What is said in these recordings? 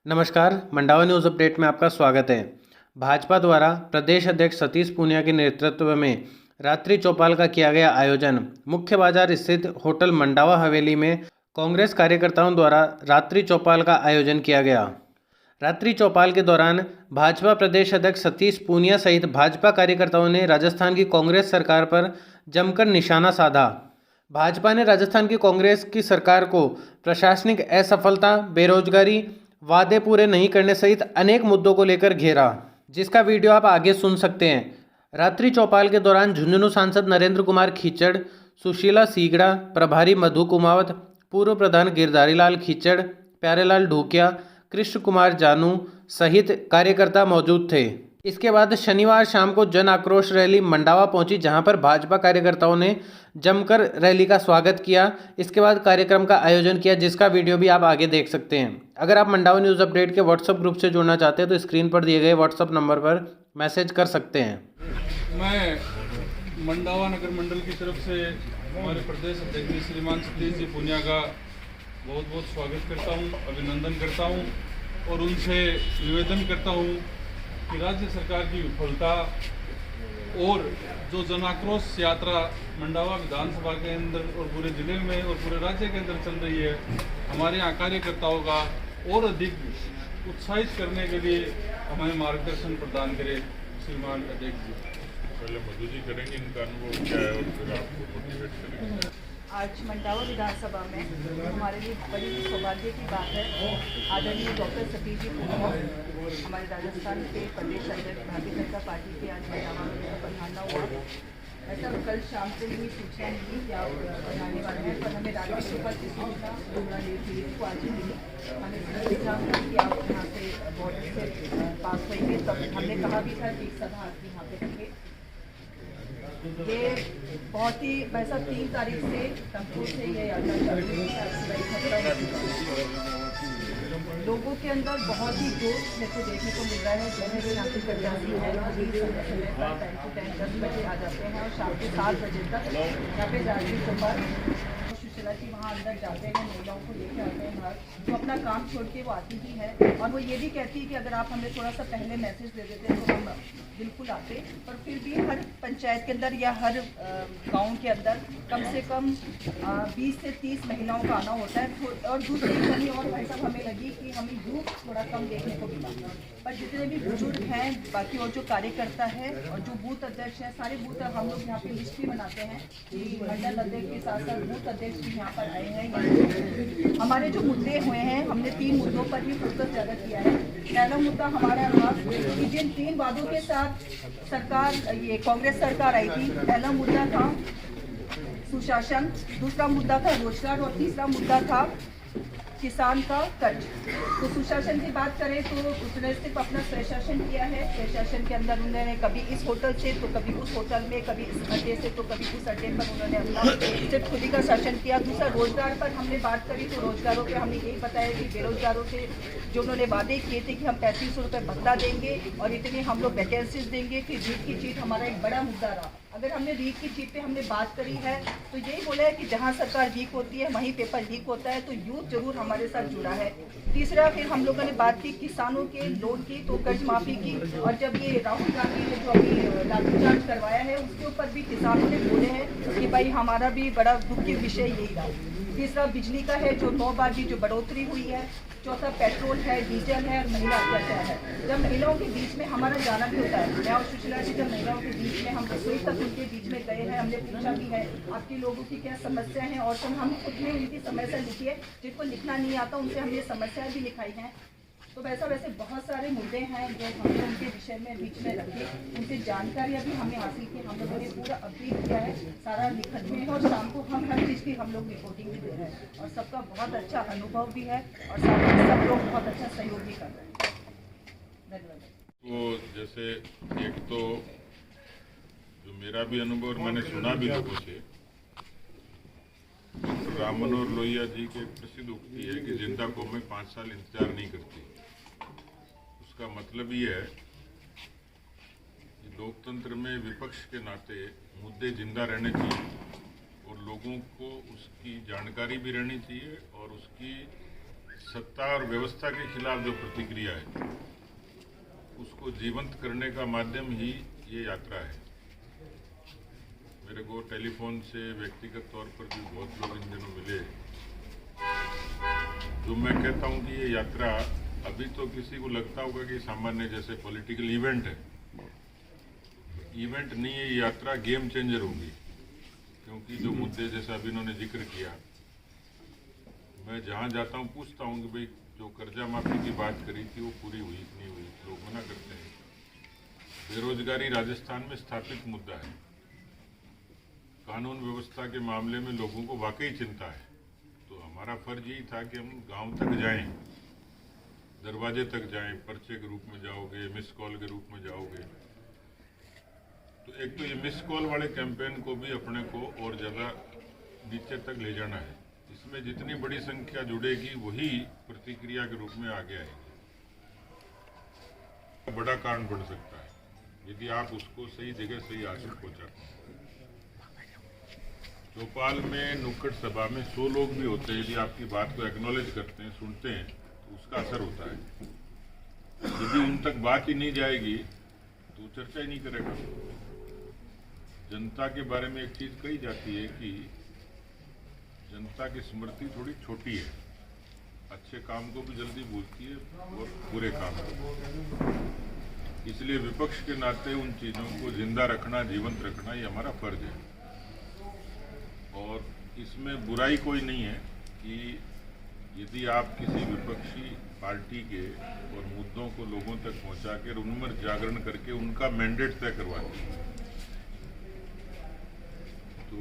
नमस्कार, Mandawa news update में आपका स्वागत है। भाजपा द्वारा प्रदेश अध्यक्ष सतीश पूनिया के नेतृत्व में रात्रि चौपाल का किया गया आयोजन मुख्य बाजार स्थित होटल मंडावा हवेली में कांग्रेस कार्यकर्ताओं द्वारा रात्रि चौपाल का आयोजन किया गया। रात्रि चौपाल के दौरान भाजपा प्रदेश अध्यक्ष सतीश पूनिया सहित भाजपा कार्यकर्ताओं ने राजस्थान की कांग्रेस सरकार पर जमकर निशाना साधा। भाजपा ने राजस्थान की कांग्रेस की सरकार को प्रशासनिक असफलता, बेरोजगारी, वादे पूरे नहीं करने सहित अनेक मुद्दों को लेकर घेरा, जिसका वीडियो आप आगे सुन सकते हैं। रात्रि चौपाल के दौरान झुंझुनू सांसद नरेंद्र कुमार खीचड़, सुशीला सीगड़ा, प्रभारी मधु कुमावत, पूर्व प्रधान गिरधारी लाल खीचड़, प्यारेलाल ढूकिया, कृष्ण कुमार जानू सहित कार्यकर्ता मौजूद थे। इसके बाद शनिवार शाम को जन आक्रोश रैली मंडावा पहुंची, जहां पर भाजपा कार्यकर्ताओं ने जमकर रैली का स्वागत किया। इसके बाद कार्यक्रम का आयोजन किया, जिसका वीडियो भी आप आगे देख सकते हैं। अगर आप मंडावा न्यूज़ अपडेट के व्हाट्सएप ग्रुप से जुड़ना चाहते हैं तो स्क्रीन पर दिए गए व्हाट्सएप नंबर पर मैसेज कर सकते हैं। मैं मंडावा नगर मंडल की तरफ से हमारे प्रदेश अध्यक्ष श्रीमान सतीश जी पूनिया का बहुत बहुत स्वागत करता हूं, अभिनंदन करता हूं और उनसे निवेदन करता हूं कि राज्य सरकार की विफलता और जो जन आक्रोश यात्रा मंडावा विधानसभा के अंदर और पूरे जिले में और पूरे राज्य के अंदर चल रही है, हमारे यहाँ कार्यकर्ताओं का और अधिक उत्साहित करने के लिए हमें मार्गदर्शन प्रदान करें श्रीमान अध्यक्ष जी। पहले मधु जी करेंगे इनका अनुभव क्या है और फिर आपको मोटिवेट करेंगे। आज मंडावा विधानसभा में हमारे लिए बड़ी सौभाग्य की बात है, आदरणीय डॉक्टर सतीश जी पूनिया हमारे राजस्थान के प्रदेश अध्यक्ष भारतीय जनता पार्टी के आज मंडावा में पधारना हुआ। ऐसा कल शाम से ही सूचना मिली कि आप पधारने वाले हैं, पर हमें रात के ऊपर की सूचना को आज ही मिली। हमें इंतजाम था कि आप यहाँ से बॉर्डर से पास होंगे, तब हमने कहा भी था कि एक सभा आपकी यहाँ पे रखें। ये बहुत ही वैसा 3 तारीख से तंबू से ये यात्रा चालू है। लोगों के अंदर बहुत ही जोश मेरे को देखने को मिल रहा है। जिन्हें भी यहाँ पे प्रत्याशी है समय पर टाइम टू टाइम 10 बजे आ जाते हैं और शाम के 7 बजे तक यहाँ पे रात्रि चौपाल सुशीला जी वहाँ अंदर जाते हैं, महिलाओं को लेकर आते हैं बाहर, तो अपना काम छोड़ के वो आती ही है। और वो ये भी कहती है कि अगर आप हमें थोड़ा सा पहले मैसेज दे देते तो हम बिल्कुल आते। पर फिर भी हर पंचायत के अंदर या हर गांव के अंदर कम से कम 20 से 30 महिलाओं का आना होता है। और दूसरी कमी और भाई साहब हमें लगी कि हमें यूथ थोड़ा कम देखने को मिला, पर जितने भी बुजुर्ग हैं बाकी और जो कार्यकर्ता है और जो बूथ अध्यक्ष हैं, सारे बूथ हम लोग यहाँ पे लिस्ट भी बनाते हैं कि मंडल अध्यक्ष के साथ साथ बूथ अध्यक्ष भी यहाँ पर आए हैं। हमारे जो मुद्दे हुए हैं, हमने 3 मुद्दों पर ही फोकस ज़्यादा किया है। पहला मुद्दा हमारा था कि जिन 3 वादों के साथ सरकार ये कांग्रेस सरकार आई थी, पहला मुद्दा था सुशासन, दूसरा मुद्दा था रोजगार और तीसरा मुद्दा था किसान का कर्ज। तो सुशासन की बात करें तो उसने सिर्फ अपना प्रशासन किया है। प्रशासन के अंदर उन्होंने कभी इस होटल से तो कभी उस होटल में, कभी इस अड्डे से तो कभी उस अड्डे पर उन्होंने अपना सिर्फ खुद ही का शासन किया। दूसरा रोजगार पर हमने बात करी तो रोजगारों पे हमने यही बताया कि बेरोजगारों से जो उन्होंने वादे किए थे कि हम 3500 रुपये भत्ता देंगे और इतनी हम लोग वैकेंसीज देंगे। फिर रीट की चीट हमारा एक बड़ा मुद्दा रहा। अगर हमने रीट की चीट पे हमने बात करी है तो यही बोला है कि जहाँ सरकार वीक होती है वहीं पेपर लीक होता है, तो यूथ जरूर हमारे साथ जुड़ा है। तीसरा फिर हम लोगों ने बात की किसानों के लोन की, तो कर्ज माफी की। और जब ये राहुल गांधी ने जो अभी लाठीचार्ज करवाया है उसके ऊपर भी किसानों ने बोले हैं कि भाई हमारा भी बड़ा दुख के विषय यही रहा। तीसरा बिजली का है, जो 9 बार की जो बढ़ोतरी हुई है। चौथा पेट्रोल है, डीजल है और महिला अत्याचार है। जब महिलाओं के बीच में हमारा जाना भी होता है, मैं और सुशीला जी जब महिलाओं के बीच में हम रसोई तक उनके बीच में गए हैं, हमने पूछा भी है आपके लोगों की क्या समस्या है, और हम खुद ने उनकी समस्या लिखी है। जिनको लिखना नहीं आता उनसे हमने समस्याएं भी लिखाई हैं। तो वैसे बहुत सारे मुद्दे हैं जो हमने उनके विषय में बीच में रखे, उनसे जानकारियाँ भी हमने हासिल की। हम लोगों ने पूरा अपडेट किया है, सारा लिखत में है और शाम को हम हर चीज़ की हम लोग रिपोर्टिंग भी दे रहे हैं और सबका बहुत अच्छा अनुभव भी है और साथ ही सब लोग बहुत अच्छा सहयोग भी कर रहे हैं। धन्यवाद। तो जैसे एक तो जो मेरा भी अनुभव और मैंने सुना भी लोगों से, राम मनोहर लोहिया जी की एक प्रसिद्ध उक्ति है कि जिंदा कौमें 5 साल इंतजार नहीं करती। उसका मतलब ये है कि लोकतंत्र में विपक्ष के नाते मुद्दे जिंदा रहने चाहिए और लोगों को उसकी जानकारी भी रहनी चाहिए और उसकी सत्ता और व्यवस्था के खिलाफ जो प्रतिक्रिया है उसको जीवंत करने का माध्यम ही ये यात्रा है। मेरे को टेलीफोन से व्यक्तिगत तौर पर भी बहुत लोग इन दिनों मिले, जो मैं कहता हूँ कि ये यात्रा अभी तो किसी को लगता होगा कि सामान्य जैसे पॉलिटिकल इवेंट है, इवेंट नहीं है, ये यात्रा गेम चेंजर होगी। क्योंकि जो मुद्दे जैसा अभी इन्होंने जिक्र किया, मैं जहाँ जाता हूँ पूछता हूँ कि भाई जो कर्जा माफी की बात करी थी वो पूरी हुई कि नहीं हुई, लोग मना करते हैं। बेरोजगारी राजस्थान में स्थापित मुद्दा है, कानून व्यवस्था के मामले में लोगों को वाकई चिंता है। तो हमारा फर्ज यही था कि हम गांव तक जाएं, दरवाजे तक जाएं, पर्चे के रूप में जाओगे, मिस कॉल के रूप में जाओगे। तो एक तो ये मिस कॉल वाले कैंपेन को भी अपने को और ज़्यादा नीचे तक ले जाना है। इसमें जितनी बड़ी संख्या जुड़ेगी वही प्रतिक्रिया के रूप में आगे आएगी। बड़ा कारण बन सकता है यदि आप उसको सही जगह सही आखिर पहुंचाते हैं। चौपाल में नुक्कड़ सभा में 100 लोग भी होते हैं, यदि आपकी बात को एक्नॉलेज करते हैं, सुनते हैं, तो उसका असर होता है। यदि उन तक बात ही नहीं जाएगी तो चर्चा ही नहीं करेगा। जनता के बारे में एक चीज कही जाती है कि जनता की स्मृति थोड़ी छोटी है, अच्छे काम को भी जल्दी भूलती है और बुरे काम को। इसलिए विपक्ष के नाते उन चीजों को जिंदा रखना, जीवंत रखना, ये हमारा फर्ज है। और इसमें बुराई कोई नहीं है कि यदि आप किसी विपक्षी पार्टी के और मुद्दों को लोगों तक पहुंचा कर उनमें जागरण करके उनका मैंडेट तय करवाते हैं, तो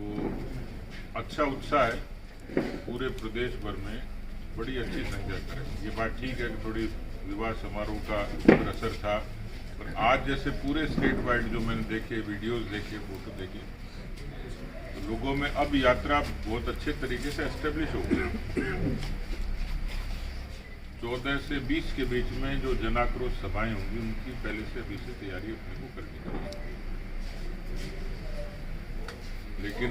अच्छा उत्साह है पूरे प्रदेश भर में, बड़ी अच्छी संख्या करें। ये बात ठीक है कि थोड़ी विवाह समारोह का असर था, पर आज जैसे पूरे स्टेट वाइड जो मैंने देखे, वीडियोस देखे, फोटो देखे, तो लोगों में अब यात्रा बहुत अच्छे तरीके से एस्टेब्लिश हो गई। 14 से 20 के बीच में जो जनाक्रोश सभाएं होंगी उनकी पहले से अभी से तैयारी अपने को करनी चाहिए। लेकिन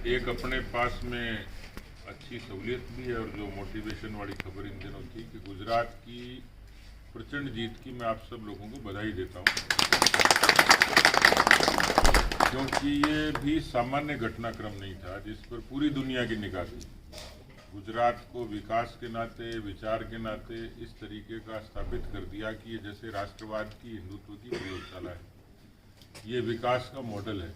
एक अपने पास में अच्छी सहूलियत भी है, और जो मोटिवेशन वाली खबर इन दिनों थी कि गुजरात की प्रचंड जीत की मैं आप सब लोगों को बधाई देता हूं, क्योंकि ये भी सामान्य घटनाक्रम नहीं था जिस पर पूरी दुनिया की निगाह थी। गुजरात को विकास के नाते, विचार के नाते इस तरीके का स्थापित कर दिया कि ये जैसे राष्ट्रवाद की, हिंदुत्व की प्रयोगशाला है, ये विकास का मॉडल है।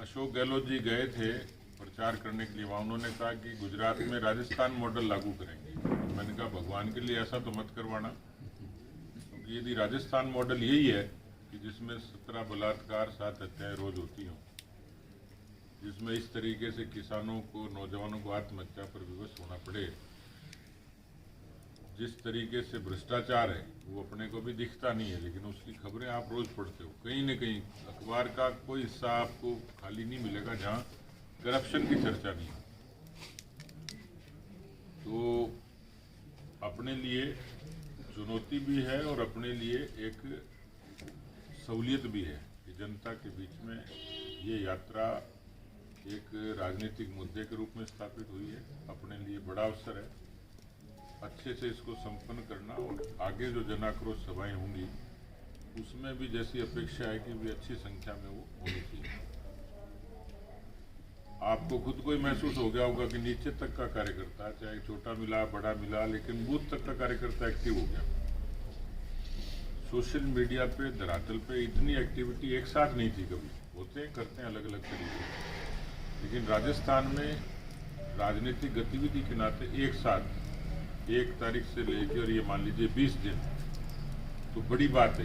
अशोक गहलोत जी गए थे प्रचार करने के लिए, वहाँ उन्होंने कहा कि गुजरात में राजस्थान मॉडल लागू करेंगे। तो मैंने कहा भगवान के लिए ऐसा तो मत करवाना, क्योंकि यदि राजस्थान मॉडल यही है कि जिसमें 17 बलात्कार, 7 हत्याएं रोज होती हों, जिसमें इस तरीके से किसानों को, नौजवानों को आत्महत्या पर विवश होना पड़े, जिस तरीके से भ्रष्टाचार है वो अपने को भी दिखता नहीं है, लेकिन उसकी खबरें आप रोज पढ़ते हो। कहीं न कहीं अखबार का कोई हिस्सा आपको खाली नहीं मिलेगा जहां करप्शन की चर्चा नहीं है। तो अपने लिए चुनौती भी है और अपने लिए एक सहूलियत भी है कि जनता के बीच में ये यात्रा एक राजनीतिक मुद्दे के रूप में स्थापित हुई है। अपने लिए बड़ा अवसर है अच्छे से इसको संपन्न करना, और आगे जो जनाक्रोश सभाएं होंगी उसमें भी जैसी अपेक्षा है कि भी अच्छी संख्या में वो होनी चाहिए। आपको खुद को ही महसूस हो गया होगा कि नीचे तक का कार्यकर्ता, चाहे छोटा मिला, बड़ा मिला, लेकिन बूथ तक का कार्यकर्ता एक्टिव हो गया। सोशल मीडिया पे, धरातल पे इतनी एक्टिविटी एक साथ नहीं थी कभी। होते हैं, करते हैं अलग अलग तरीके से, लेकिन राजस्थान में राजनीतिक गतिविधि के नाते एक साथ 1 तारीख से लेकर और ये मान लीजिए 20 दिन, तो बड़ी बात है।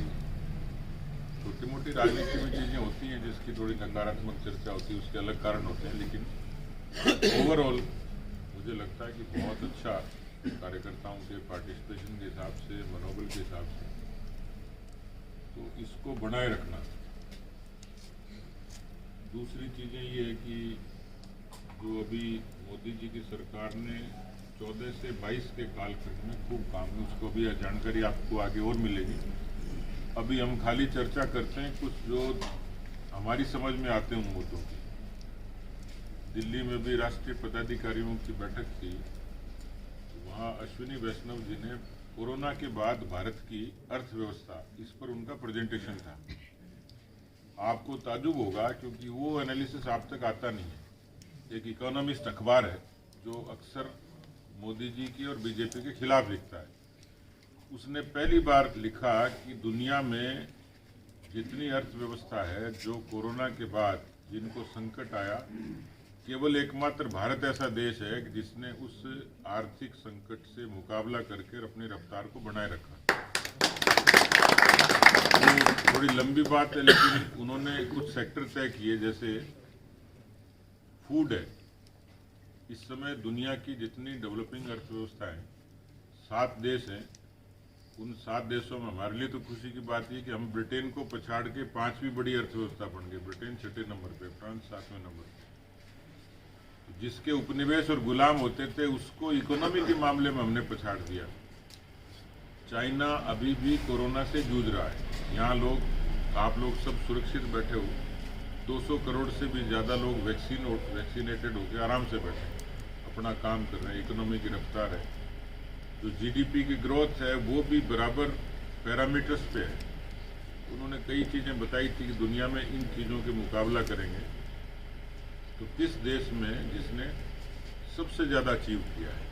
छोटी मोटी राजनीति में चीजें होती हैं जिसकी थोड़ी नकारात्मक चर्चा होती है, उसके अलग कारण होते हैं, लेकिन ओवरऑल मुझे लगता है कि बहुत अच्छा कार्यकर्ताओं के पार्टिसिपेशन के हिसाब से, मनोबल के हिसाब से, तो इसको बनाए रखना। दूसरी चीजें ये है कि जो अभी मोदी जी की सरकार ने 14 से 22 के कालखंड में खूब काम है, उसको भी जानकारी आपको आगे और मिलेगी। अभी हम खाली चर्चा करते हैं कुछ जो हमारी समझ में आते हैं उन मुद्दों की। दिल्ली में भी राष्ट्रीय पदाधिकारियों की बैठक थी, वहाँ अश्विनी वैष्णव जी ने कोरोना के बाद भारत की अर्थव्यवस्था, इस पर उनका प्रेजेंटेशन था। आपको ताजुब होगा क्योंकि वो एनालिसिस आप तक आता नहीं है। एक इकोनॉमिस्ट अखबार है जो अक्सर मोदी जी की और बीजेपी के खिलाफ लिखता है। उसने पहली बार लिखा कि दुनिया में जितनी अर्थव्यवस्था है, जो कोरोना के बाद जिनको संकट आया, केवल एकमात्र भारत ऐसा देश है कि जिसने उस आर्थिक संकट से मुकाबला करके अपनी रफ्तार को बनाए रखा। तो थोड़ी लंबी बात है, लेकिन उन्होंने कुछ सेक्टर तय किए, जैसे फूड है। इस समय दुनिया की जितनी डेवलपिंग अर्थव्यवस्थाएं 7 देश हैं, उन 7 देशों में हमारे लिए तो खुशी की बात है कि हम ब्रिटेन को पछाड़ के 5वीं बड़ी अर्थव्यवस्था बन गए। ब्रिटेन 6ठे नंबर पे, फ्रांस 7वें नंबर पे। जिसके उपनिवेश और गुलाम होते थे उसको इकोनॉमी के मामले में हमने पछाड़ दिया। चाइना अभी भी कोरोना से जूझ रहा है। यहाँ आप लोग सब सुरक्षित बैठे हो, 200 करोड़ से भी ज़्यादा लोग वैक्सीनेटेड होकर आराम से बैठे अपना काम कर रहे हैं। इकोनॉमी की रफ्तार है, जो जीडीपी की ग्रोथ है वो भी बराबर पैरामीटर्स पे है। उन्होंने कई चीज़ें बताई थी कि दुनिया में इन चीज़ों के मुकाबला करेंगे, तो किस देश में जिसने सबसे ज़्यादा अचीव किया है,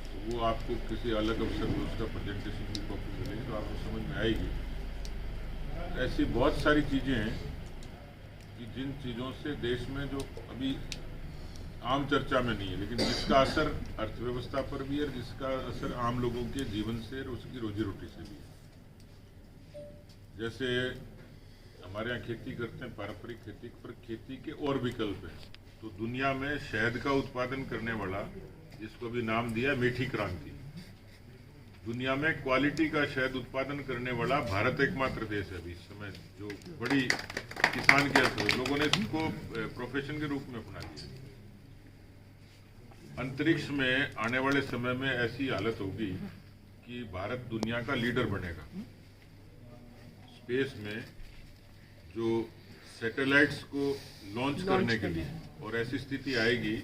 तो वो आपको किसी अलग अवसर पर उसका प्रेजेंटेशन की कॉपी मिलेगी तो आपको समझ में आएगी। ऐसी बहुत सारी चीज़ें हैं कि जिन चीज़ों से देश में जो अभी आम चर्चा में नहीं है, लेकिन जिसका असर अर्थव्यवस्था पर भी है, जिसका असर आम लोगों के जीवन से और उसकी रोजी रोटी से भी है। जैसे हमारे यहाँ खेती करते हैं, पारंपरिक खेती, पर खेती के और विकल्प हैं। तो दुनिया में शहद का उत्पादन करने वाला, जिसको अभी नाम दिया मीठी क्रांति, दुनिया में क्वालिटी का शहद उत्पादन करने वाला भारत एकमात्र देश है अभी इस समय, जो बड़ी किसान की अर्थ, लोगों ने इसको प्रोफेशन के रूप में अपना लिया। अंतरिक्ष में आने वाले समय में ऐसी हालत होगी कि भारत दुनिया का लीडर बनेगा। स्पेस में जो सैटेलाइट्स को लॉन्च करने के लिए, और ऐसी स्थिति आएगी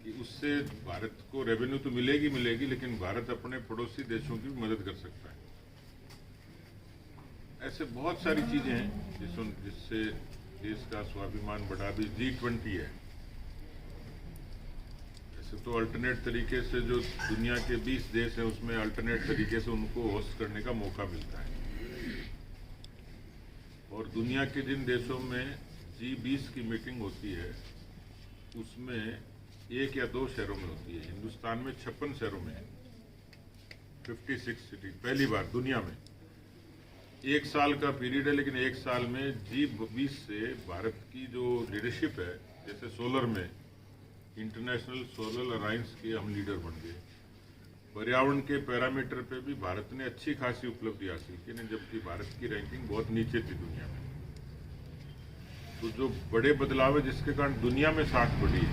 कि उससे भारत को रेवेन्यू तो मिलेगी, लेकिन भारत अपने पड़ोसी देशों की भी मदद कर सकता है। ऐसे बहुत सारी चीजें हैं जिससे देश का स्वाभिमान बढ़ा। भी G20 है, ऐसे तो अल्टरनेट तरीके से जो दुनिया के 20 देश हैं उसमें अल्टरनेट तरीके से उनको होस्ट करने का मौका मिलता है। और दुनिया के जिन देशों में G20 की मीटिंग होती है उसमें 1 या 2 शहरों में होती है। हिंदुस्तान में 56 शहरों में है, 56 सिटी, पहली बार दुनिया में। 1 साल का पीरियड है, लेकिन 1 साल में G20 से भारत की जो लीडरशिप है, जैसे सोलर में इंटरनेशनल सोलर अलायंस के हम लीडर बन गए। पर्यावरण के पैरामीटर पे भी भारत ने अच्छी खासी उपलब्धि हासिल की, जबकि भारत की रैंकिंग बहुत नीचे थी दुनिया में। तो जो बड़े बदलाव है जिसके कारण दुनिया में साख बढ़ी है।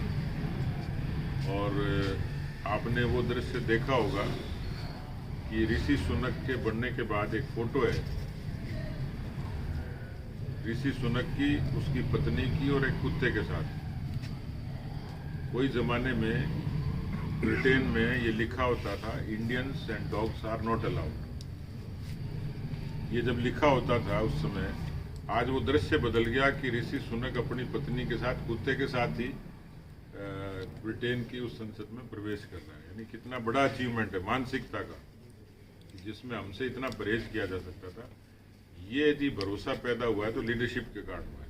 और आपने वो दृश्य देखा होगा कि ऋषि सुनक के बनने के बाद एक फोटो है ऋषि सुनक की, उसकी पत्नी की और एक कुत्ते के साथ। कोई जमाने में ब्रिटेन में ये लिखा होता था, Indians and dogs are not allowed. ये जब लिखा होता था उस समय, आज वो दृश्य बदल गया कि ऋषि सुनक अपनी पत्नी के साथ, कुत्ते के साथ ही ब्रिटेन की उस संसद में प्रवेश कर रहा है। यानी कितना बड़ा अचीवमेंट है मानसिकता का, जिसमें हमसे इतना परहेज किया जा सकता था। ये यदि भरोसा पैदा हुआ है तो लीडरशिप के कारण हुआ है।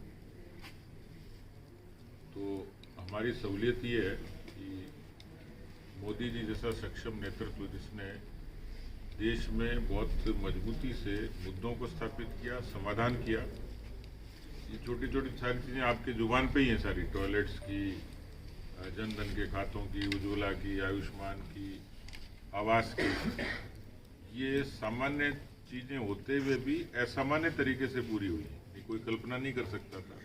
तो हमारी सहूलियत ये है कि मोदी जी जैसा सक्षम नेतृत्व, जिसने देश में बहुत मजबूती से मुद्दों को स्थापित किया, समाधान किया। ये छोटी छोटी सारी चीज़ें आपके जुबान पे ही हैं सारी, टॉयलेट्स की, जनधन के खातों की, उज्ज्वला की, आयुष्मान की, आवास की। ये सामान्य चीज़ें होते हुए भी असामान्य तरीके से पूरी हुई, ये कोई कल्पना नहीं कर सकता था।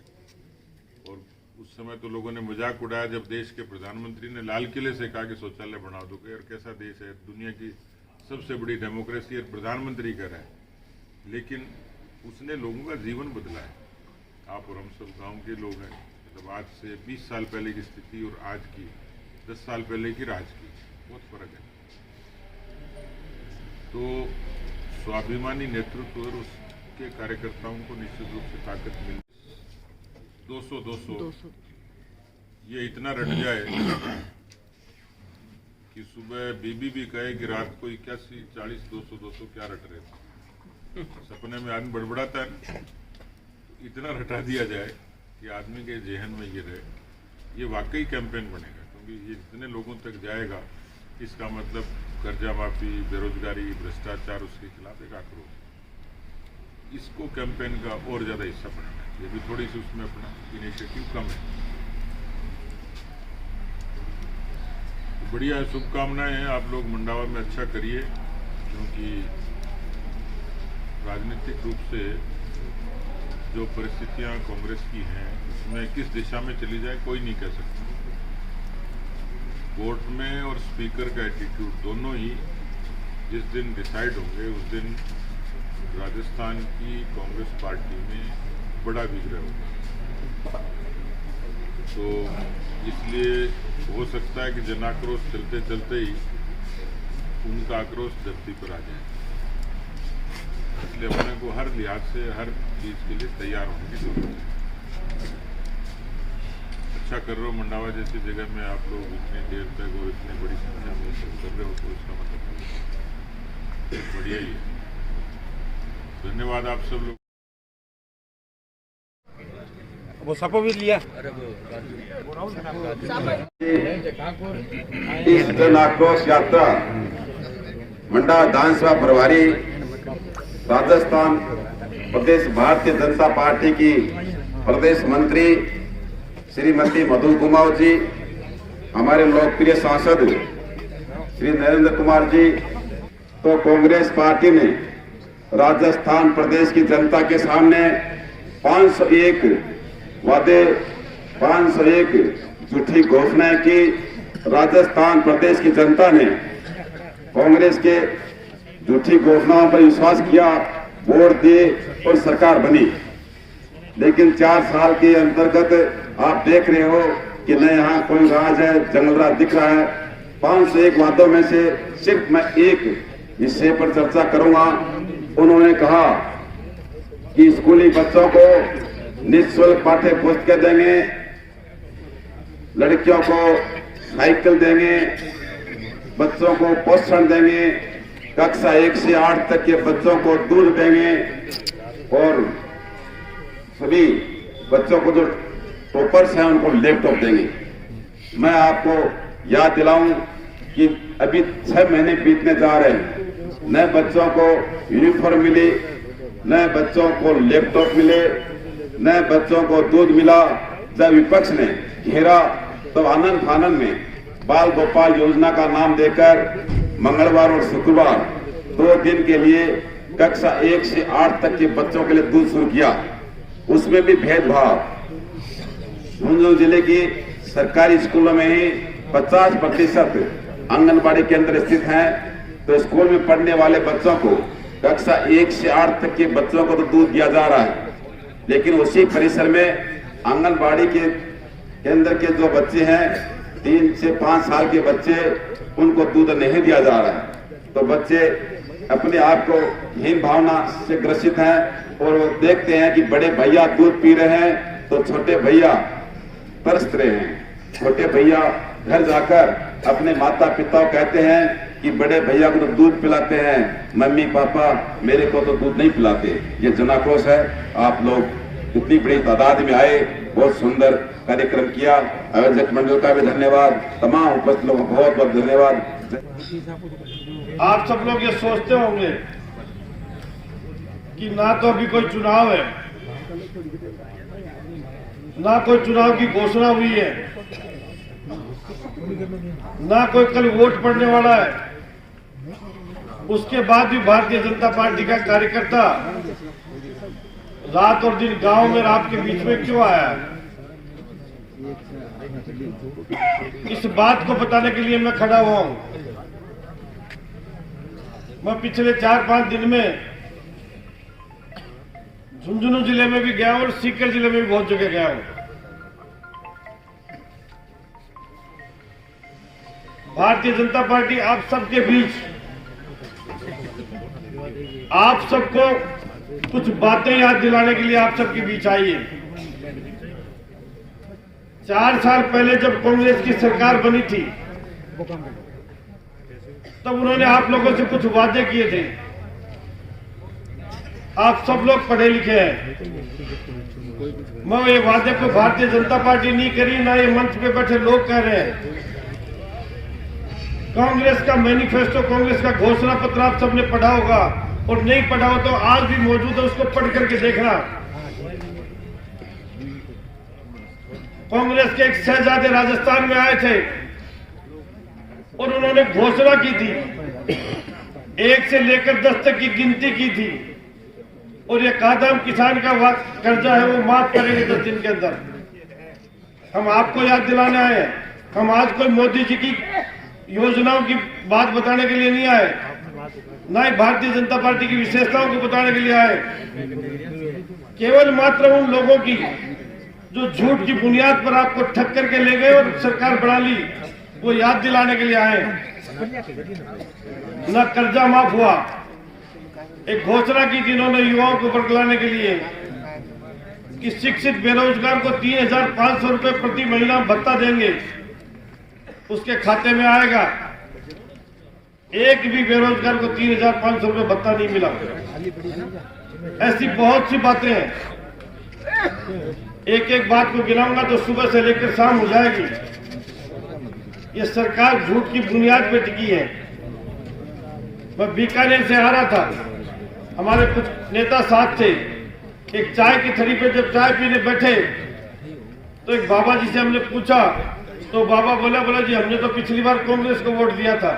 और उस समय तो लोगों ने मजाक उड़ाया जब देश के प्रधानमंत्री ने लाल किले से कहा कि शौचालय बना दो, कि यार कैसा देश है, दुनिया की सबसे बड़ी डेमोक्रेसी और प्रधानमंत्री कर रहा है। लेकिन उसने लोगों का जीवन बदला है। आप और हम सब गांव के लोग हैं, मतलब आज से 20 साल पहले की स्थिति और आज की 10 साल पहले की, आज की बहुत फर्क है। तो स्वाभिमानी नेतृत्व और उसके कार्यकर्ताओं को निश्चित रूप से ताकत मिली। 200 ये इतना रट जाए कि सुबह बीबी भी कहे कि रात को 81 40 200 क्या रट रहे थे। सपने में आदमी बड़बड़ाता है, इतना रटा दिया जाए कि आदमी के जहन में ये रहे। ये वाकई कैंपेन बनेगा, क्योंकि ये जितने लोगों तक जाएगा इसका मतलब कर्जा माफी, बेरोजगारी, भ्रष्टाचार, उसके खिलाफ एक आक्रोश। इसको कैंपेन का और ज्यादा हिस्सा बनाना है। ये भी थोड़ी सी उसमें अपना इनिशिएटिव कम है। तो बढ़िया शुभकामनाएं हैं, आप लोग मंडावा में अच्छा करिए, क्योंकि राजनीतिक रूप से जो परिस्थितियां कांग्रेस की हैं उसमें किस दिशा में चली जाए कोई नहीं कह सकता। कोर्ट में और स्पीकर का एटीट्यूड दोनों ही जिस दिन डिसाइड होंगे उस दिन राजस्थान की कांग्रेस पार्टी में बड़ा विग्रह होगा। तो इसलिए हो सकता है कि जनाक्रोश चलते चलते ही उनका आक्रोश धरती पर आ जाए। इसलिए अपने को हर लिहाज से हर चीज के लिए तैयार होने की जरूरत है। अच्छा कर रहे हो, मंडावा जैसी जगह में आप लोग इतनी देर तक और इतनी बड़ी संख्या में कर रहे हो, तो इसका मतलब बढ़िया ही है। धन्यवाद आप सब लोग। वो सपो भी लिया। इस जन आक्रोश यात्रा मंडावा विधानसभा प्रभारी राजस्थान प्रदेश भारतीय जनता पार्टी की प्रदेश मंत्री श्रीमती मधु कुमार जी, हमारे लोकप्रिय सांसद श्री नरेंद्र कुमार जी, तो कांग्रेस पार्टी ने राजस्थान प्रदेश की जनता के सामने 501 वादे, 501 झूठी घोषणाएं की। राजस्थान प्रदेश की जनता ने कांग्रेस के झूठी घोषणाओं पर विश्वास किया, वोट दिए और सरकार बनी। लेकिन 4 साल के अंतर्गत आप देख रहे हो कि न यहाँ कोई राज है, जंगल राज दिख रहा है। 501 वादों में से सिर्फ मैं एक हिस्से पर चर्चा करूंगा। उन्होंने कहा कि स्कूली बच्चों को निःशुल्क पाठ्य पुस्तकें देंगे, लड़कियों को साइकिल देंगे, बच्चों को पोषण देंगे, कक्षा 1 से 8 तक के बच्चों को दूध देंगे और सभी बच्चों को जो टॉपर्स हैं उनको लैपटॉप देंगे। मैं आपको याद दिलाऊं कि अभी 6 महीने बीतने जा रहे हैं, नए बच्चों को यूनिफॉर्म मिली, नए बच्चों को लैपटॉप मिले, नए बच्चों को दूध मिला। जब विपक्ष ने घेरा तो आनंद फानंद में बाल गोपाल योजना का नाम देकर मंगलवार और शुक्रवार 2 दिन के लिए कक्षा 1 से 8 तक के बच्चों के लिए दूध शुरू किया। उसमें भी भेदभाव। झुंझुनू जिले की सरकारी स्कूलों में ही 50% आंगनबाड़ी केंद्र स्थित हैं, तो स्कूल में पढ़ने वाले बच्चों को कक्षा 1 से 8 तक के बच्चों को तो दूध दिया जा रहा है, लेकिन उसी परिसर में आंगनबाड़ी के केंद्र के जो बच्चे हैं 3 से 5 साल के बच्चे, उनको दूध नहीं दिया जा रहा है। तो बच्चे अपने आप को हीन भावना से ग्रसित हैं और वो देखते हैं कि बड़े भैया दूध पी रहे हैं तो छोटे भैया तरस रहे हैं। छोटे भैया घर जाकर अपने माता पिता को कहते हैं कि बड़े भैया को तो दूध पिलाते हैं, मम्मी पापा मेरे को तो दूध नहीं पिलाते। ये जनाक्रोश है। आप लोग इतनी बड़ी तादाद में आए, बहुत सुंदर कार्यक्रम किया। आयोजक मंडल का भी धन्यवाद, तमाम उपस्थित लोगों को बहुत बहुत धन्यवाद। आप सब लोग ये सोचते होंगे कि ना तो अभी कोई चुनाव है, ना कोई चुनाव की घोषणा हुई है, ना कोई कल वोट पड़ने वाला है, उसके बाद भी भारतीय जनता पार्टी का कार्यकर्ता रात और दिन गांव में आपके बीच में क्यों आया है? इस बात को बताने के लिए मैं खड़ा हुआ हूं। मैं पिछले 4-5 दिन में झुंझुनू जिले में भी गया और सीकर जिले में भी बहुत जगह गया हूं। भारतीय जनता पार्टी आप सबके बीच आप सबको कुछ बातें याद दिलाने के लिए आप सबके बीच आई है। 4 साल पहले जब कांग्रेस की सरकार बनी थी तब उन्होंने आप लोगों से कुछ वादे किए थे। आप सब लोग पढ़े लिखे हैं। मैं ये वादे को भारतीय जनता पार्टी नहीं करी, ना ये मंच पे बैठे लोग कह रहे हैं। कांग्रेस का मैनिफेस्टो, कांग्रेस का घोषणा पत्र आप सबने पढ़ा होगा, और नहीं पढ़ा हो तो आज भी मौजूद है, उसको पढ़ करके देखना। कांग्रेस के एक शहजादे राजस्थान में आए थे और उन्होंने घोषणा की थी, 1 से लेकर 10 तक की गिनती की थी, और ये कहा था हम किसान का कर्जा है वो माफ करेंगे 10 दिन के अंदर। हम आपको याद दिलाने आए हैं। हम आज कोई मोदी जी की योजनाओं की बात बताने के लिए नहीं आए, ना ही भारतीय जनता पार्टी की विशेषताओं को बताने के लिए आए। केवल मात्र उन लोगों की जो झूठ की बुनियाद पर आपको ठग करके ले गए और सरकार बना ली, वो याद दिलाने के लिए आए। न कर्जा माफ हुआ, एक घोषणा की थी इन्होंने युवाओं को बरगलाने के लिए कि शिक्षित बेरोजगार को 3,500 रुपए प्रति महीना भत्ता देंगे, उसके खाते में आएगा। एक भी बेरोजगार को 3,500 रुपए भत्ता नहीं मिला। ऐसी बहुत सी बातें हैं, एक एक बात को गिनाऊंगा तो सुबह से लेकर शाम हो जाएगी। ये सरकार झूठ की बुनियाद पे टिकी है। मैं बीकानेर से आ रहा था, हमारे कुछ नेता साथ थे। एक चाय की थड़ी पे जब चाय पीने बैठे तो एक बाबा जी से हमने पूछा, तो बाबा बोला जी हमने तो पिछली बार कांग्रेस को वोट दिया था,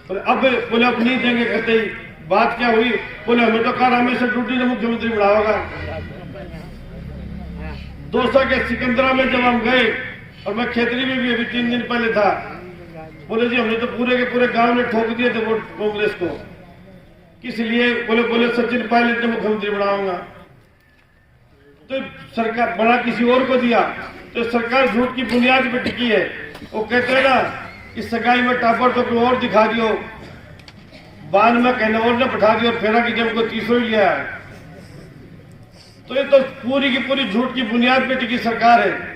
अब बोले अब नहीं देंगे। कहते ही बात क्या हुई? बोले हमें तो कहा रामेश्वर डूडी ने मुख्यमंत्री बनाया होगा। दौसा के सिकंदरा में जब हम गए, और मैं खेतरी में भी अभी 3 दिन पहले था, बोले जी हमने तो पूरे के पूरे गांव ने ठोक दिए थे वोट कांग्रेस को। किस लिए? बोले सचिन पायलट ने मुख्यमंत्री बनाऊंगा। तो सरकार बना किसी और को दिया, तो सरकार झूठ की बुनियाद पे टिकी है। वो कहते हैं ना कि सगाई में टापर तो कोई और दिखा दियो, बान में कहने और ने बैठा दिया और फेरा की जब को 300 ही लिया है। तो ये तो पूरी की पूरी झूठ की बुनियाद पे टिकी सरकार है।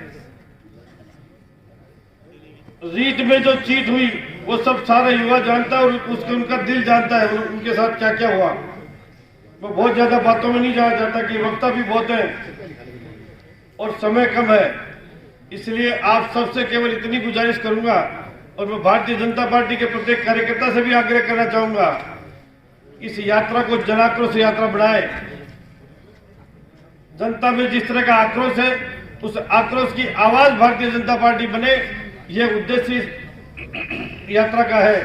रीट में जो चीट हुई वो सब सारा युवा जानता है, और उसके उनका दिल जानता है उनके साथ क्या क्या हुआ। मैं बहुत ज्यादा बातों में नहीं जाना चाहता कि वक्ता भी बहुत है और समय कम है, इसलिए आप सबसे केवल इतनी गुजारिश करूंगा, और मैं भारतीय जनता पार्टी के प्रत्येक कार्यकर्ता से भी आग्रह करना चाहूंगा, इस यात्रा को जन आक्रोश यात्रा बनाए। जनता में जिस तरह का आक्रोश है, उस आक्रोश की आवाज भारतीय जनता पार्टी बने, यह उद्देश्य यात्रा का है।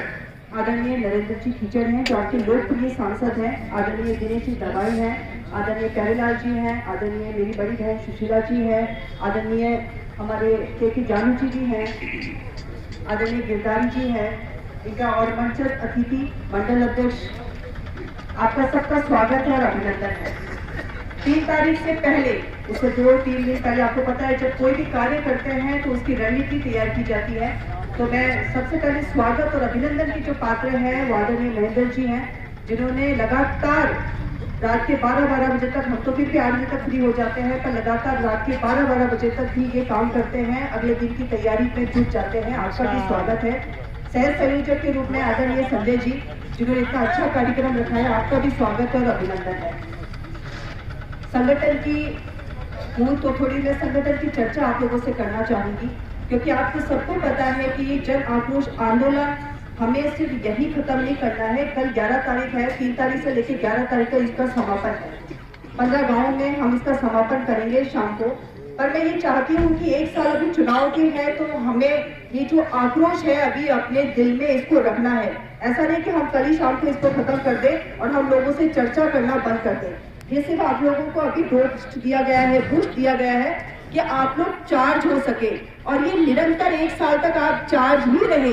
आदरणीय नरेंद्र जी खिचड़ हैं, जो आपके लोकप्रिय सांसद हैं। आदरणीय दिनेश जी दवाई हैं, आदरणीय प्यारेलाल जी हैं, आदरणीय मेरी बड़ी बहन सुशीला जी हैं, आदरणीय हमारे के जानू जी भी हैं, आदरणीय गिरधारी जी हैं, इनका और मंचस्थ अतिथि मंडल अध्यक्ष, आपका सबका स्वागत है और अभिनंदन है। 3 तारीख से पहले, उससे 2-3 दिन पहले, आपको पता है जब कोई भी कार्य करते हैं तो उसकी रणनीति तैयार की जाती है। तो मैं सबसे पहले स्वागत और अभिनंदन की जो पात्र हैं वो आदरणीय महेंद्र जी हैं, जिन्होंने लगातार रात के 12-12 बजे तक, हम तो फिर भी 8 बजे तक फ्री हो जाते हैं, पर लगातार रात के 12-12 बजे तक भी ये काम करते हैं, अगले दिन की तैयारी में जुट जाते हैं। आपका भी स्वागत है। सह संयोजक के रूप में आदरणीय संजय जी, जिन्होंने इतना अच्छा कार्यक्रम रखा है, आपका भी स्वागत और अभिनंदन है। संगठन की मूल तो थोड़ी मैं संगठन की चर्चा आप लोगों से करना चाहूंगी, क्योंकि आपको सबको पता है कि ये जन आक्रोश आंदोलन हमें सिर्फ यही खत्म नहीं करना है। कल 11 तारीख है, 3 तारीख से लेकर 11 तारीख तक इसका समापन है। 15 गाँव में हम इसका समापन करेंगे शाम को। पर मैं ये चाहती हूँ कि 1 साल अभी चुनाव की है, तो हमें ये जो आक्रोश है अभी अपने दिल में इसको रखना है। ऐसा नहीं कि हम कल ही शाम को इसको खत्म कर दें और हम लोगों से चर्चा करना बंद कर दें। ये सिर्फ आप लोगों को अभी बूस्ट दिया गया है, कि आप लोग चार्ज हो सके, और ये निरंतर 1 साल तक आप चार्ज ही रहे,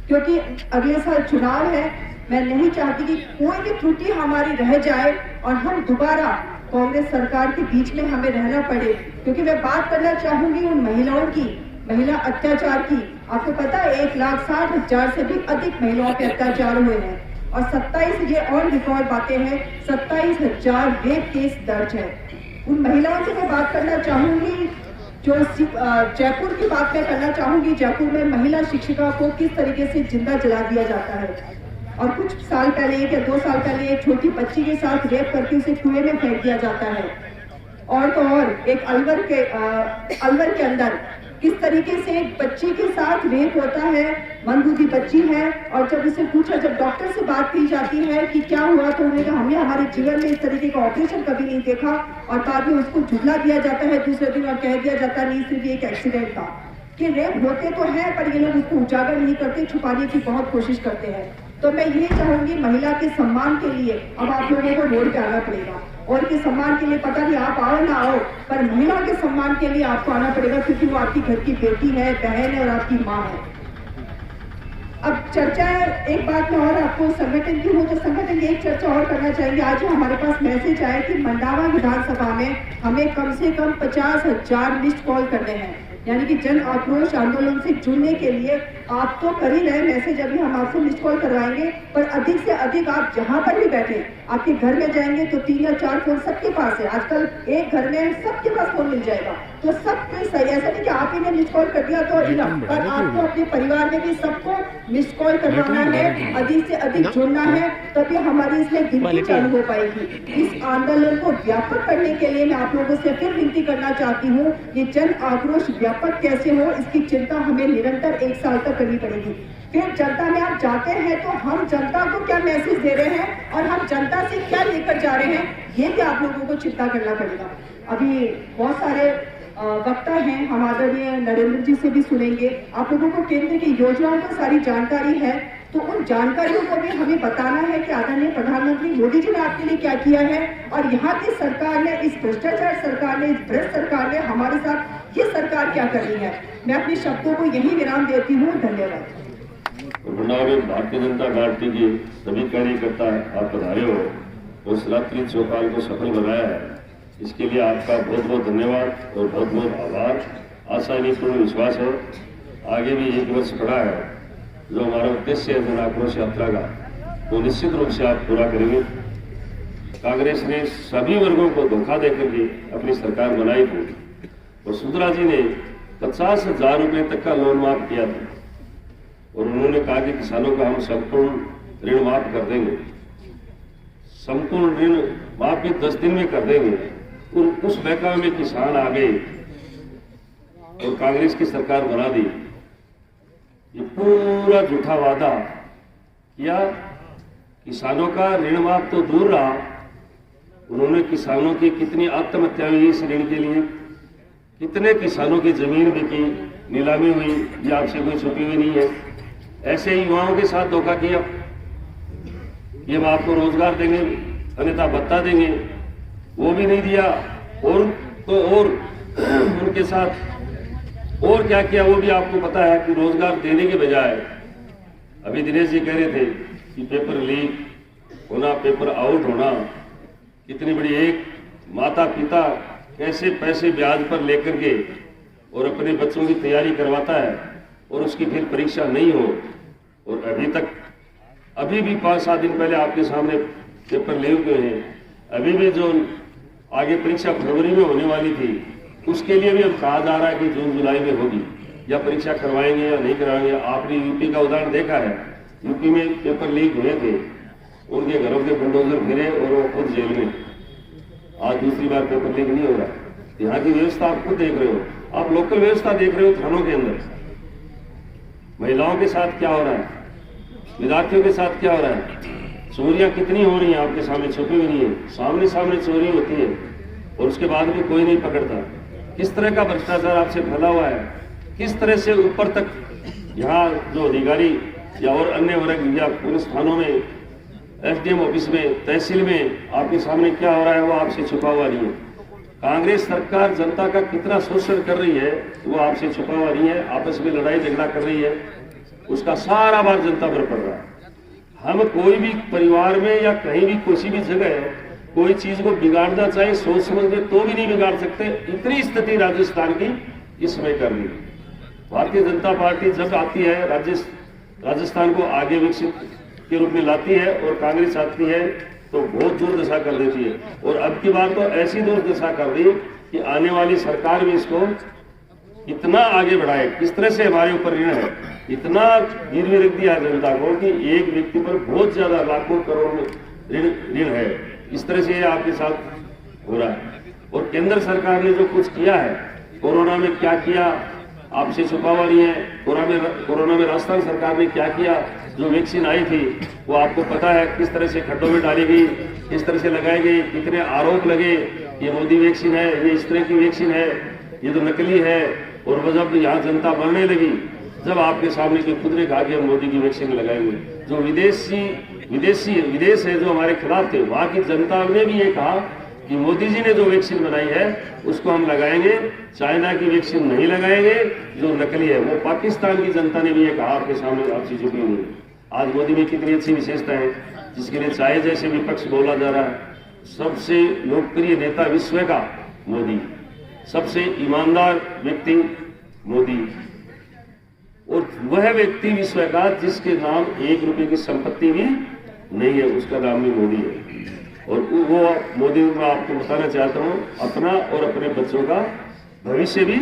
क्योंकि अगले साल चुनाव है। मैं नहीं चाहती कि कोई भी त्रुटि हमारी रह जाए और हम दोबारा कांग्रेस सरकार के बीच में हमें रहना पड़े, क्योंकि मैं बात करना चाहूंगी उन महिलाओं की, महिला अत्याचार की। आपको पता है 1,60,000 से भी अधिक महिलाओं पे अत्याचार हुए हैं। और 27 ये और रिकॉर्ड बातें हैं, 27,000 रेप केस दर्ज है। उन महिलाओं से मैं बात करना चाहूंगी जो जयपुर की बात मैं करना चाहूंगी। जयपुर में महिला शिक्षिका को किस तरीके से जिंदा जला दिया जाता है और कुछ साल पहले 1 या 2 साल पहले एक छोटी बच्ची के साथ रेप करके उसे कुएं में फेंक दिया जाता है। और तो और एक अलवर के अंदर किस तरीके से एक बच्ची के साथ रेप होता है, मंदबुद्धि बच्ची है, और जब उसे पूछा, जब डॉक्टर से बात की जाती है कि क्या हुआ, तो उन्होंने कहा हमने हमारे जीवन में इस तरीके का ऑपरेशन कभी नहीं देखा, और बाद में उसको झुठला दिया जाता है दूसरे दिन और कह दिया जाता नहीं सिर्फ एक एक्सीडेंट था। कि रेप होते तो है पर ये लोग उसको उजागर नहीं करते, छुपाने की बहुत कोशिश करते हैं। तो मैं ये चाहूंगी महिला के सम्मान के लिए अब आप लोगों को रोड पे आना पड़ेगा, और के सम्मान के लिए पता नहीं आप आओ ना आओ, पर महिला के सम्मान के लिए आपको आना पड़ेगा, क्योंकि वो आपकी घर की बेटी है, बहन है और आपकी माँ है। अब चर्चा है, एक बात मैं और आपको संगठन की हूँ, तो संगठन की एक चर्चा और करना चाहेंगे। आज हमारे पास मैसेज आया कि मंडावा विधानसभा में हमें कम से कम 50,000 मिस्ड कॉल करने हैं, यानी कि जन आक्रोश आंदोलन से जुड़ने के लिए आप तो कर ही रहे मैसेज, अभी हम आपको मिस्ड कॉल करवाएंगे, पर अधिक से अधिक आप जहां पर भी बैठे, आपके घर में जाएंगे तो 3 या 4 फोन सबके पास है। आजकल एक घर में सबके पास फोन मिल जाएगा, तो सबके सही, ऐसा नहीं कि आप ही ने मिस्ड कॉल कर दिया तो इनफ, पर आपको अपने परिवार में भी सबको मिस्ड कॉल करवाना है, अधिक से अधिक जुड़ना है, तभी हमारी इसमें गिनती चालू हो पाएगी। इस आंदोलन को व्यापक करने के लिए मैं आप लोगों से फिर विनती करना चाहती हूँ, ये जन आक्रोश व्यापक कैसे हो, इसकी चिंता हमें निरंतर 1 साल तक करनी पड़ेगी। फिर जनता में आप जाते हैं तो हम जनता को क्या मैसेज दे रहे हैं और हम जनता से क्या लेकर जा रहे हैं, ये भी आप लोगों को चिंता करना पड़ेगा। अभी बहुत सारे वक्ता हैं, हम आदरणीय नरेंद्र जी से भी सुनेंगे। आप लोगों को केंद्र की योजनाओं की सारी जानकारी है, तो उन जानकारियों को भी हमें बताना है कि आदरणीय प्रधानमंत्री मोदी जी ने आपके लिए क्या किया है, और यहाँ की सरकार ने, इस भ्रष्टाचार सरकार ने, इस भ्रष्ट सरकार ने हमारे साथ ये सरकार क्या कर रही है। मैं अपने शब्दों को यही विराम देती हूँ। धन्यवाद। में भारतीय जनता पार्टी के सभी कार्यकर्ता आप पधारे हो, उस रात्रि चौपाल को सफल बनाया है, इसके लिए आपका बहुत बहुत धन्यवाद और बहुत बहुत आभार। आशा नहीं पूर्ण विश्वास है आगे भी 1 वर्ष पड़ा है, जो हमारा उद्देश्य है जन आक्रोश यात्रा का, वो निश्चित रूप से आप पूरा करेंगे। कांग्रेस ने सभी वर्गों को धोखा देकर के अपनी सरकार बनाई थी, और सुंदरा जी ने 50,000 रुपये तक का लोन माफ किया था, और उन्होंने कहा कि किसानों का हम संपूर्ण ऋण माफ कर देंगे, संपूर्ण ऋण माफ भी 10 दिन में कर देंगे। उस बहकावे में किसान आ गए और कांग्रेस की सरकार बना दी। ये पूरा झूठा वादा किया, किसानों का ऋण माफ तो दूर रहा, उन्होंने किसानों की कितनी आत्महत्या हुई इस ऋण के लिए, कितने किसानों की जमीन बिकी, नीलामी हुई, ये आपसे कोई छुपी हुई नहीं है। ऐसे युवाओं के साथ धोखा किया, ये हम आपको रोजगार देंगे, अन्यथा भत्ता देंगे, वो भी नहीं दिया, और तो और उनके साथ और क्या किया वो भी आपको पता है कि रोजगार देने के बजाय, अभी दिनेश जी कह रहे थे कि पेपर लीक होना, पेपर आउट होना, कितनी बड़ी एक माता पिता कैसे पैसे ब्याज पर लेकर के और अपने बच्चों की तैयारी करवाता है, और उसकी फिर परीक्षा नहीं हो, और अभी भी 5-7 दिन पहले आपके सामने पेपर ले हुए हैं, अभी भी जो आगे परीक्षा फरवरी में होने वाली थी, उसके लिए भी अब कहा जा रहा है कि जून जुलाई में होगी, या परीक्षा करवाएंगे या नहीं करवाएंगे। आपने यूपी का उदाहरण देखा है, यूपी में पेपर लीक हुए थे, उनके घरों के बुलडोजर गिरे और वो खुद जेल में। आज दूसरी बार पेपर लीक नहीं हो रहा। यहाँ की व्यवस्था आप खुद देख रहे हो, आप लोकल व्यवस्था देख रहे हो, थानों के अंदर महिलाओं के साथ क्या हो रहा है, विद्यार्थियों के साथ क्या हो रहा है, चोरियां कितनी हो रही हैं आपके सामने, छुपी हुई नहीं है, सामने सामने चोरी होती है, और उसके बाद भी कोई नहीं पकड़ता। किस तरह का भ्रष्टाचार आपसे फैला हुआ है, किस तरह से ऊपर तक यहाँ जो अधिकारी या और अन्य वर्ग या पुलिस थानों में, एसडीएम ऑफिस में, तहसील में आपके सामने क्या हो रहा है वो आपसे छुपा हुआ नहीं है। कांग्रेस सरकार जनता का कितना शोषण कर रही है वो आपसे छुपा हुआ नहीं है। आपस में लड़ाई झगड़ा कर रही है, उसका सारा भार जनता पर पड़ रहा है। हम कोई भी परिवार में या कहीं भी किसी भी जगह कोई चीज को बिगाड़ना चाहे सोच समझ के तो भी नहीं बिगाड़ सकते, इतनी स्थिति राजस्थान की इस समय कर रही है। भारतीय जनता पार्टी जब आती है राजस्थान को आगे विकसित के रूप में लाती है और कांग्रेस आती है तो बहुत दुर्दशा कर देती है। और अब की बार तो ऐसी दुर्दशा कर दी कि आने वाली सरकार भी इसको इतना आगे बढ़ाए। किस तरह से हमारे ऊपर ऋण है, इतना गिरवी रख दिया जनता को कि एक व्यक्ति पर बहुत ज्यादा लाखों करोड़ में ऋण है। इस तरह से आपके साथ हो रहा है। और केंद्र सरकार ने जो कुछ किया है, कोरोना में क्या किया आपसे छुपा हुआ नहीं है। कोरोना में राजस्थान सरकार ने क्या किया, जो वैक्सीन आई थी वो आपको पता है किस तरह से खड्डों में डाली गई, किस तरह से लगाई गई, कितने आरोप लगे, ये मोदी वैक्सीन है, ये इस तरह की वैक्सीन है, ये तो नकली है। और वो जब यहाँ जनता मरने लगी, जब आपके सामने के खुद ने कहा कि हम मोदी की वैक्सीन लगाएंगे, जो विदेश है जो हमारे खिलाफ थे, वहाँ की जनता ने भी ये कहा कि मोदी जी ने जो वैक्सीन बनाई है उसको हम लगाएंगे, चाइना की वैक्सीन नहीं लगाएंगे जो नकली है। वो पाकिस्तान की जनता ने भी ये कहा, आपके सामने आपसी झुकी हुई है। आज मोदी में कितनी अच्छी विशेषता है, जिसके लिए चाहे जैसे विपक्ष बोला जा रहा है। सबसे लोकप्रिय नेता विश्व का मोदी, सबसे ईमानदार व्यक्ति मोदी, और वह व्यक्ति विश्व का जिसके नाम 1 रुपए की संपत्ति भी नहीं है, उसका नाम भी मोदी है। और वो मोदी, मैं आपको बताना चाहता हूँ, अपना और अपने बच्चों का भविष्य भी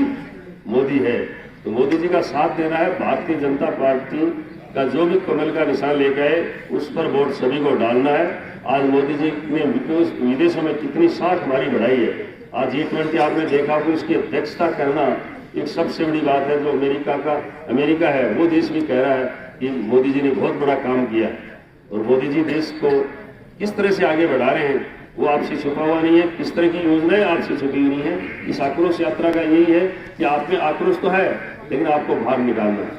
मोदी है। तो मोदी जी का साथ देना है। भारतीय जनता पार्टी का जो भी कमल का निशान लेकर आए उस पर वोट सभी को डालना है। आज मोदी जी ने विदेशों में कितनी साख हमारी बढ़ाई है। आज G20 आपने देखा कि उसकी अध्यक्षता करना एक सबसे बड़ी बात है। जो अमेरिका है वो देश भी कह रहा है कि मोदी जी ने बहुत बड़ा काम किया। और मोदी जी देश को किस तरह से आगे बढ़ा रहे हैं वो आपसे छुपा हुआ नहीं है। किस तरह की योजनाएं आपसे छुपी हुई नहीं है। इस आक्रोश यात्रा का यही है कि आप में आक्रोश तो है, लेकिन आपको बाहर निकालना है।